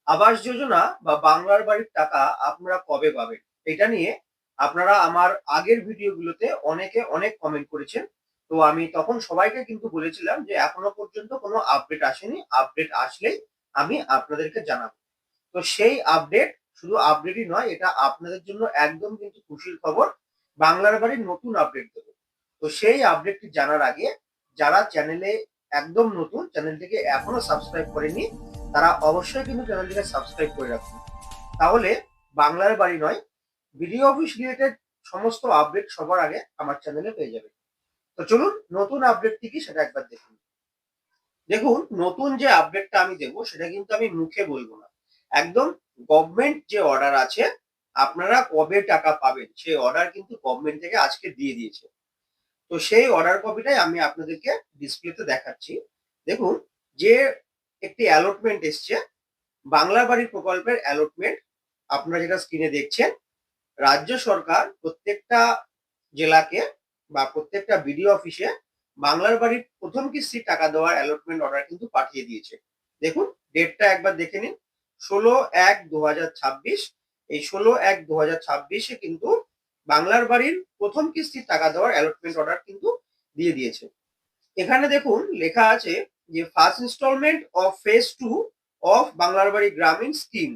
আবাস যোজনা বা বাংলার বাড়ির টাকা আপনারা কবে পাবেন? এটা নিয়ে আপনারা আমার আগের ভিডিওগুলোতে অনেকে অনেক কমেন্ট করেছেন। তো আমি তখন সবাইকে কিন্তু বলেছিলাম যে এখনো পর্যন্ত কোনো আপডেট আসেনি। আপডেট আসলেই আমি আপনাদেরকে জানাবো। তো সেই আপডেট শুধু আপডেটই নয়, এটা আপনাদের জন্য একদম কিন্তু খুশির খবর। বাংলার বাড়ির নতুন আপডেট দেবো। তো সেই আপডেটটি জানার আগে যারা চ্যানেলে একদম নতুন, চ্যানেলটিকে এখনো সাবস্ক্রাইব করেনি, তারা অবশ্যই কিন্তু চ্যানেলটিকে সাবস্ক্রাইব করে রাখুন। তাহলে বাংলার বাড়ি নয়, ভিডিও অফিস রিলেটেড সমস্ত আপডেট সবার আগে আমার চ্যানেলে পেয়ে যাবে। তো চলুন নতুন আপডেটটি কি সেটা একবার দেখুন। দেখুন, নতুন যে আপডেটটা আমি দেবো সেটা কিন্তু আমি মুখে বলবো না। একদম গভর্নমেন্ট যে অর্ডার আছে, আপনারা কবে টাকা পাবেন সেই অর্ডার কিন্তু গভর্নমেন্ট থেকে আজকে দিয়ে দিয়েছে। তো সেই অর্ডার কপিটাই আমি আপনাদেরকে ডিসপ্লেতে দেখাচ্ছি। দেখুন, যে একটি অ্যালটমেন্ট এসছে, বাংলা বাড়ি প্রকল্পের অ্যালটমেন্ট, আপনারা যেটা স্ক্রিনে দেখছেন, রাজ্য সরকার প্রত্যেকটা জেলাকে বা প্রত্যেকটা বিডিও অফিসে বাংলার বাড়ির প্রথম কিস্তির টাকা দেওয়ার অ্যালটমেন্ট অর্ডার কিন্তু পাঠিয়ে দিয়েছে। দেখুন, ডেটটা একবার দেখে নিন, 16/1/2026। এই 16/1/2026-এ কিন্তু বাংলার বাড়ির প্রথম কিস্তির টাকা দেওয়ার অ্যালটমেন্ট অর্ডার কিন্তু দিয়ে দিয়েছে। এখানে দেখুন লেখা আছে যে first instalment of phase 2 of বাংলার বাড়ি গ্রামীণ scheme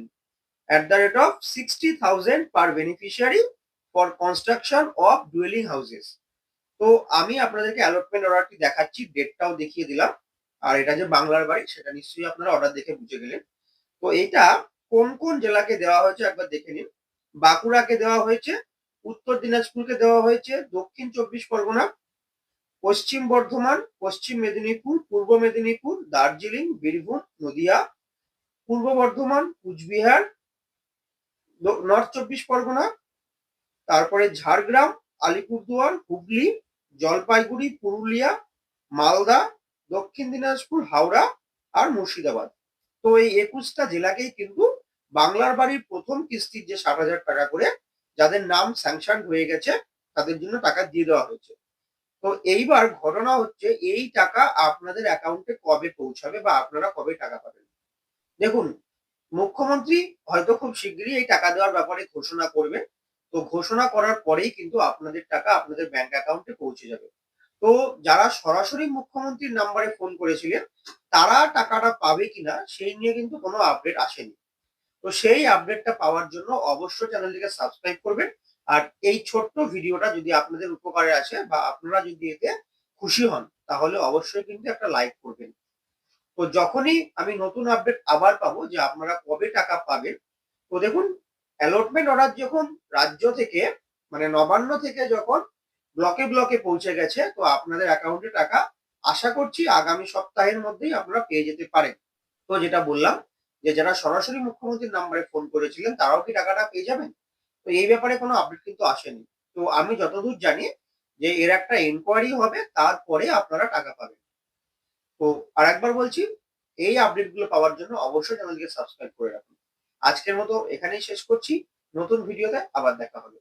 at the rate of 60,000 per beneficiary for construction of dwelling houses. তো আমি আপনাদেরকে অ্যালটমেন্ট অর্ডারটি দেখাচ্ছি, ডেটটাও দেখিয়ে দিলাম। আর এটা যে বাংলার বাড়ি সেটা নিশ্চয়ই আপনারা অর্ডার দেখে বুঝে গেলেন। তো এটা কোন কোন জেলাকে দেওয়া হয়েছে একবার দেখে নিন। বাঁকুড়াকে দেওয়া হয়েছে, উত্তর দিনাজপুরকে দেওয়া হয়েছে, দক্ষিণ চব্বিশ পরগনা, পশ্চিম বর্ধমান, পশ্চিম মেদিনীপুর, পূর্ব মেদিনীপুর, দার্জিলিং, বীরভূম, নদিয়া, পূর্ব বর্ধমান, কুচবিহার, নর্থ চব্বিশ পরগনা, তারপরে ঝাড়গ্রাম, আলিপুরদুয়ার, হুগলি, জলপাইগুড়ি, পুরুলিয়া, মালদা, দক্ষিণ দিনাজপুর, হাওড়া আর মুর্শিদাবাদ। তো এই 21টা জেলাকেই কিন্তু বাংলার বাড়ির প্রথম কিস্তির যে 60,000 টাকা করে যাদের নাম স্যাংশন হয়ে গেছে তাদের জন্য টাকা দিয়ে দেওয়া হয়েছে। তো এইবার ঘটনা হচ্ছে এই টাকা আপনাদের অ্যাকাউন্টে কবে পৌঁছাবে বা আপনারা কবে টাকা পাবেন। দেখুন, মুখ্যমন্ত্রী হয়তো খুব শিগগিরই এই টাকা দেওয়ার ব্যাপারে ঘোষণা করবেন। তো ঘোষণা করার পরেই কিন্তু আপনাদের টাকা আপনাদের ব্যাংক অ্যাকাউন্টে পৌঁছে যাবে। তো যারা সরাসরি মুখ্যমন্ত্রীর নাম্বারে ফোন করেছিলেন তারা টাকাটা পাবে কিনা সেই নিয়ে কিন্তু কোনো আপডেট আসেনি। তো সেই আপডেটটা পাওয়ার জন্য অবশ্যই চ্যানেলটিকে সাবস্ক্রাইব করবেন। আর এই ছোট্ট ভিডিওটা যদি আপনাদের উপকারে আসে বা আপনারা যদি এতে খুশি হন তাহলে অবশ্যই কিন্তু একটা লাইক করবেন। তো যখনই আমি নতুন আপডেট আবার পাবো যে আপনারা কবে টাকা পাবেন, তো দেখুন, অ্যালটমেন্ট অর্ডার যখন রাজ্য থেকে মানে নবান্ন থেকে যখন ব্লকে ব্লকে পৌঁছে গেছে, তো আপনাদের অ্যাকাউন্টে টাকা আশা করছি আগামী সপ্তাহের মধ্যেই আপনারা পেয়ে যেতে পারেন। তো যেটা বললাম যে যারা সরাসরি মুখ্যমন্ত্রীর নাম্বারে ফোন করেছিলেন তারাও কি টাকাটা পেয়ে যাবেন? তো এই ব্যাপারে কোনো আপডেট কিন্তু আসেনি। তো আমি যতদূর জানি যে এর একটা এনকোয়ারি হবে, তারপরে আপনারা টাকা পাবেন। তো আরেকবার বলছি, এই আপডেট গুলো পাওয়ার জন্য অবশ্যই চ্যানেলটিকে সাবস্ক্রাইব করে রাখুন। আজকের মতো এখানেই শেষ করছি। নতুন ভিডিওতে আবার দেখা হবে।